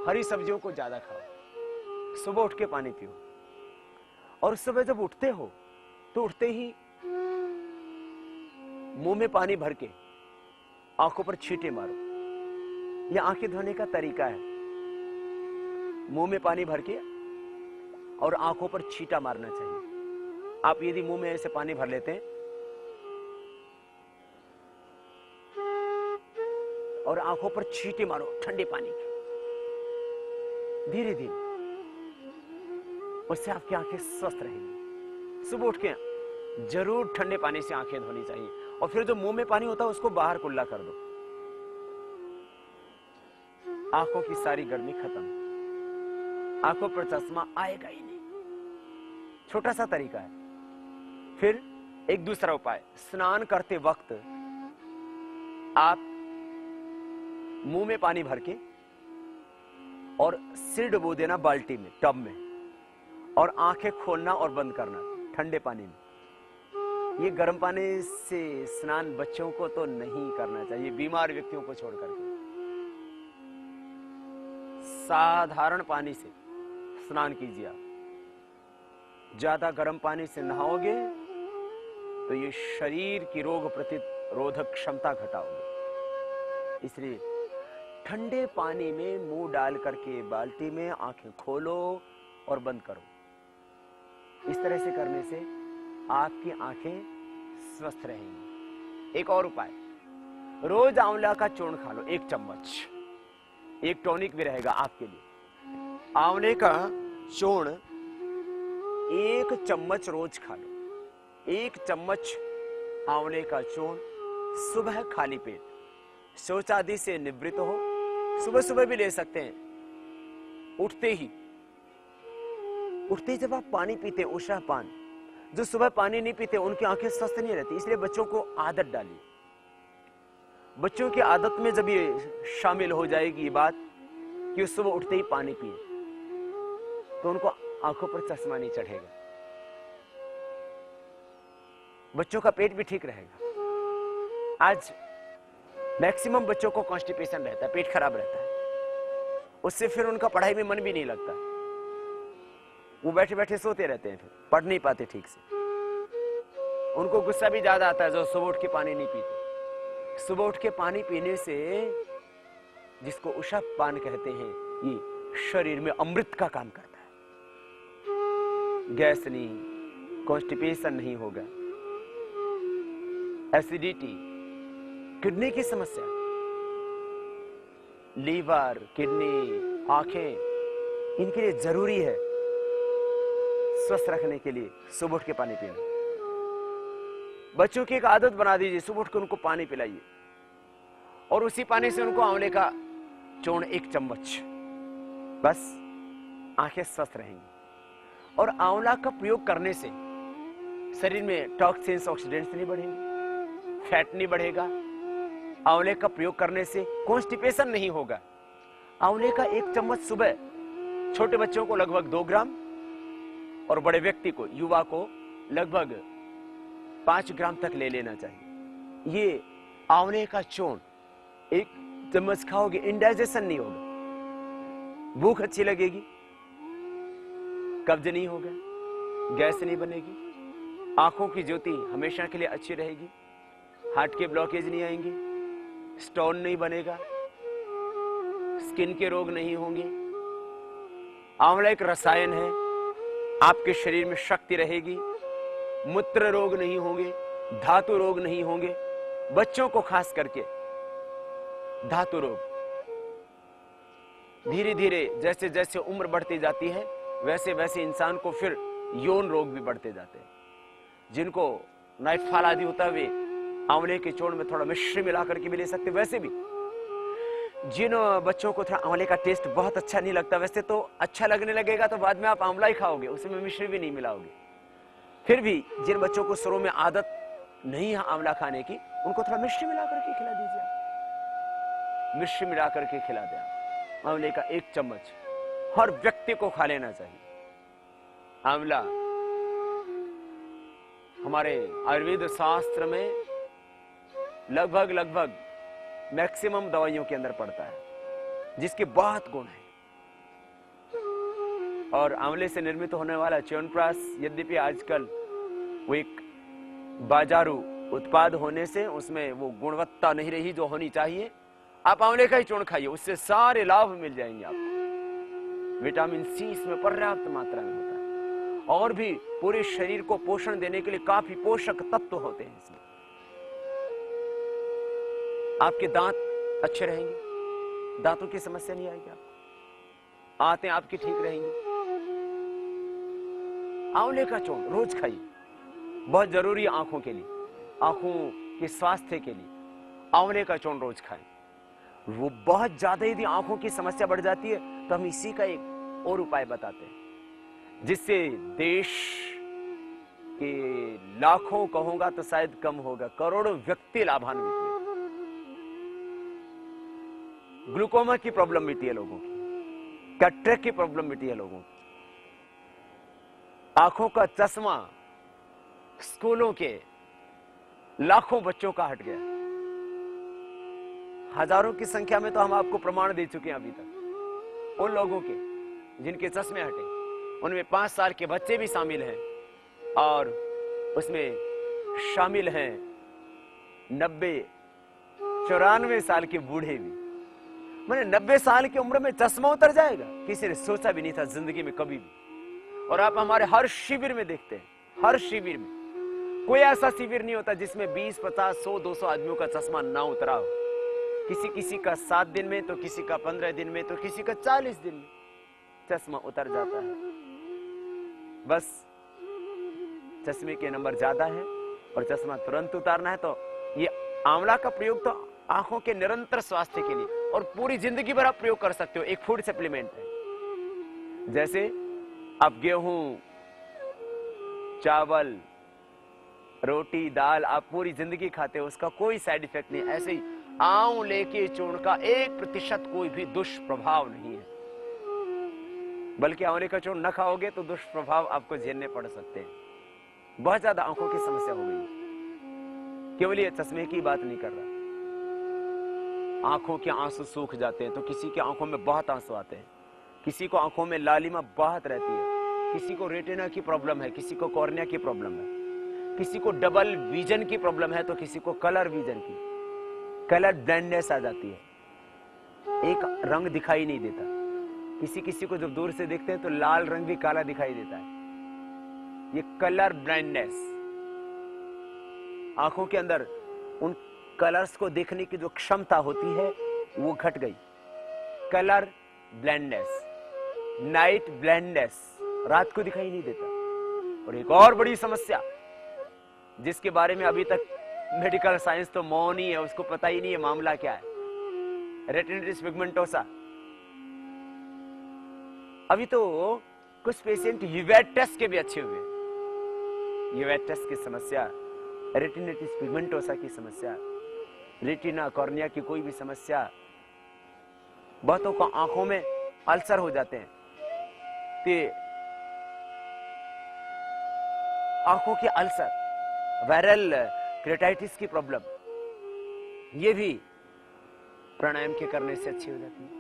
हरी सब्जियों को ज्यादा खाओ, सुबह उठ के पानी पियो। और सुबह जब उठते हो तो उठते ही मुंह में पानी भर के आंखों पर छींटे मारो। यह आंखें धोने का तरीका है। मुंह में पानी भर के और आंखों पर छींटा मारना चाहिए। आप यदि मुंह में ऐसे पानी भर लेते हैं और आंखों पर छींटे मारो ठंडे पानी की, धीरे धीरे, उससे आपकी आंखें स्वस्थ रहेंगी। सुबह उठ के जरूर ठंडे पानी से आंखें धोनी चाहिए। और फिर जो मुंह में पानी होता है उसको बाहर कुल्ला कर दो, आंखों की सारी गर्मी खत्म, आंखों पर चश्मा आएगा ही नहीं। छोटा सा तरीका है। फिर एक दूसरा उपाय, स्नान करते वक्त आप मुंह में पानी भर के और सिर डुबो देना बाल्टी में, टब में, और आंखें खोलना और बंद करना ठंडे पानी में। ये गर्म पानी से स्नान बच्चों को तो नहीं करना चाहिए, बीमार व्यक्तियों को छोड़ करके। साधारण पानी से स्नान कीजिए आप। ज्यादा गर्म पानी से नहाओगे तो ये शरीर की रोग प्रतिरोधक क्षमता घटाओगे। इसलिए ठंडे पानी में मुंह डाल करके बाल्टी में आंखें खोलो और बंद करो। इस तरह से करने से आपकी आंखें स्वस्थ रहेंगी। एक और उपाय, रोज आंवला का चूर्ण खा लो 1 चम्मच। एक टॉनिक भी रहेगा आपके लिए। आंवले का चूर्ण 1 चम्मच रोज खा लो। 1 चम्मच आंवले का चूर्ण सुबह खाली पेट, शौच आदि से निवृत्त हो, सुबह सुबह भी ले सकते हैं। उठते ही जब आप पानी पीते, उषा पान, जो सुबह पानी नहीं पीते उनकी आंखें स्वस्थ नहीं रहती। इसलिए बच्चों को आदत डालिए। बच्चों की आदत में जब ये शामिल हो जाएगी ये बात कि सुबह उठते ही पानी पिए, तो उनको आंखों पर चश्मा नहीं चढ़ेगा, बच्चों का पेट भी ठीक रहेगा। आज मैक्सिमम बच्चों को कॉन्स्टिपेशन रहता है, पेट खराब रहता है, उससे फिर उनका पढ़ाई में मन भी नहीं लगता, वो बैठे बैठे सोते रहते हैं, फिर पढ़ नहीं पाते ठीक से। उनको गुस्सा भी ज्यादा आता है जो सुबह उठ के पानी नहीं पीते। सुबह उठ के पानी पीने से, जिसको उषा पान कहते हैं, ये शरीर में अमृत का काम करता है। गैस नहीं, कॉन्स्टिपेशन नहीं होगा, एसिडिटी, किडनी की समस्या, लीवर, किडनी, आंखें, इनके लिए जरूरी है स्वस्थ रखने के लिए सुबह उठ के पानी पीना। बच्चों की एक आदत बना दीजिए, सुबह उठ के उनको पानी पिलाइए और उसी पानी से उनको आंवले का चूर्ण 1 चम्मच, बस आंखें स्वस्थ रहेंगी। और आंवला का प्रयोग करने से शरीर में टॉक्सिन्स, ऑक्सीडेंट्स नहीं बढ़ेंगे, फैट नहीं बढ़ेगा। आंवले का प्रयोग करने से कॉन्स्टिपेशन नहीं होगा। आंवले का 1 चम्मच सुबह छोटे बच्चों को लगभग 2 ग्राम और बड़े व्यक्ति को, युवा को लगभग 5 ग्राम तक ले लेना चाहिए। ये आंवले का चूर्ण 1 चम्मच खाओगे, इंडाइजेशन नहीं होगा, भूख अच्छी लगेगी, कब्ज नहीं होगा, गैस नहीं बनेगी, आंखों की ज्योति हमेशा के लिए अच्छी रहेगी, हार्ट के ब्लॉकेज नहीं आएंगे, स्टोन नहीं बनेगा, स्किन के रोग नहीं होंगे। आंवला एक रसायन है, आपके शरीर में शक्ति रहेगी, मूत्र रोग नहीं होंगे, धातु रोग नहीं होंगे। बच्चों को खास करके धातु रोग, धीरे धीरे जैसे जैसे उम्र बढ़ती जाती है वैसे वैसे इंसान को फिर यौन रोग भी बढ़ते जाते हैं। जिनको नाइटफॉल आदि होता है वे आंवले के चूर्ण में थोड़ा मिश्री मिला करके भी ले सकते। वैसे भी जिन बच्चों को थोड़ा आंवले का टेस्ट बहुत अच्छा नहीं लगता, वैसे तो अच्छा लगने लगेगा तो बाद में आप आंवला ही खाओगे, उसमें मिश्री भी नहीं मिलाओगे। फिर भी जिन बच्चों को शुरू में आदत नहीं है आंवला खाने की, उनको थोड़ा मिश्री मिला करके खिला दीजिए आप। मिश्री मिला करके खिला दें। आंवले का 1 चम्मच हर व्यक्ति को खा लेना चाहिए। आंवला हमारे आयुर्वेद शास्त्र में लगभग मैक्सिमम दवाइयों के अंदर पड़ता है, जिसके बहुत गुण है। और आंवले से निर्मित होने वाला च्यवनप्राश यद्यपि आजकल वो एक बाजारू उत्पाद होने से उसमें वो गुणवत्ता नहीं रही जो होनी चाहिए। आप आंवले का ही चूर्ण खाइए, उससे सारे लाभ मिल जाएंगे आपको। विटामिन सी इसमें पर्याप्त मात्रा में होता है और भी पूरे शरीर को पोषण देने के लिए काफी पोषक तत्व होते हैं इसमें। आपके दांत अच्छे रहेंगे, दांतों की समस्या नहीं आएगी आपको, आंतें आपकी ठीक रहेंगी। आंवले का चूर्ण रोज खाइए, बहुत जरूरी है आंखों के लिए, आंखों के स्वास्थ्य के लिए आंवले का चूर्ण रोज खाएं। वो बहुत ज्यादा यदि आंखों की समस्या बढ़ जाती है तो हम इसी का एक और उपाय बताते हैं जिससे देश के लाखों कहूंगा तो शायद कम होगा, करोड़ों व्यक्ति लाभान्वित हुए। ग्लूकोमा की प्रॉब्लम मिटी है लोगों की, कैटरेक्ट की प्रॉब्लम मिटी है लोगों की, आंखों का चश्मा स्कूलों के लाखों बच्चों का हट गया। हजारों की संख्या में तो हम आपको प्रमाण दे चुके हैं अभी तक। उन लोगों के जिनके चश्मे हटे उनमें 5 साल के बच्चे भी शामिल हैं और उसमें शामिल हैं 90-94 साल के बूढ़े भी। मैंने 90 साल की उम्र में चश्मा उतर जाएगा, किसी ने सोचा भी नहीं था जिंदगी में कभी भी। और आप हमारे हर शिविर में देखते हैं, हर शिविर में कोई ऐसा शिविर नहीं होता जिसमें 20, 50, 100, 200 आदमियों का चश्मा ना उतरा हो। किसी का 7 दिन में तो किसी का 15 दिन में तो किसी का 40 दिन में चश्मा उतर जाता है। बस चश्मे के नंबर ज्यादा है और चश्मा तुरंत उतारना है। तो ये आंवला का प्रयोग तो आंखों के निरंतर स्वास्थ्य के लिए और पूरी जिंदगी भर आप प्रयोग कर सकते हो। एक फूड सप्लीमेंट है। जैसे आप गेहूं, चावल, रोटी, दाल आप पूरी जिंदगी खाते हो, उसका कोई साइड इफेक्ट नहीं। ऐसे ही आंवले के चूर्ण का 1% कोई भी दुष्प्रभाव नहीं है, बल्कि आंवले का चूर्ण न खाओगे तो दुष्प्रभाव आपको झेलने पड़ सकते हैं। बहुत ज्यादा आंखों की समस्या हो गई, केवल ये चश्मे की बात नहीं कर रहा। आंखों के आंसू सूख जाते हैं तो किसी की आंखों में बहुत आंसू आते हैं, किसी को आंखों में लालिमा बहुत रहती है, किसी को रेटिना की प्रॉब्लम है, किसी को कॉर्निया की प्रॉब्लम है, किसी को डबल विजन की प्रॉब्लम है तो किसी को कलर विजन की, कलर ब्लाइंडनेस आ जाती है, एक रंग दिखाई नहीं देता। किसी को जब दूर से देखते हैं तो लाल रंग भी काला दिखाई देता है। ये कलर ब्लाइंडनेस, आंखों के अंदर उन कलर्स को देखने की जो क्षमता होती है वो घट गई। कलर ब्लाइंडनेस, नाइट ब्लाइंडनेस, रात को दिखाई नहीं देता। और एक और बड़ी समस्या जिसके बारे में अभी तक मेडिकल साइंस तो मौन ही है, उसको पता ही नहीं है मामला क्या है, रेटिनाइटिस पिगमेंटोसा। अभी तो कुछ पेशेंट यूवेट्स के भी अच्छे हुए। यूवेट्स की समस्या, रेटिनाइटिस पिगमेंटोसा की समस्या, रेटिना कॉर्निया की कोई भी समस्या, बहुतों को आंखों में अल्सर हो जाते हैं। तो आंखों के अल्सर, वायरल केराटिटिस की प्रॉब्लम, ये भी प्राणायाम के करने से अच्छी हो जाती है।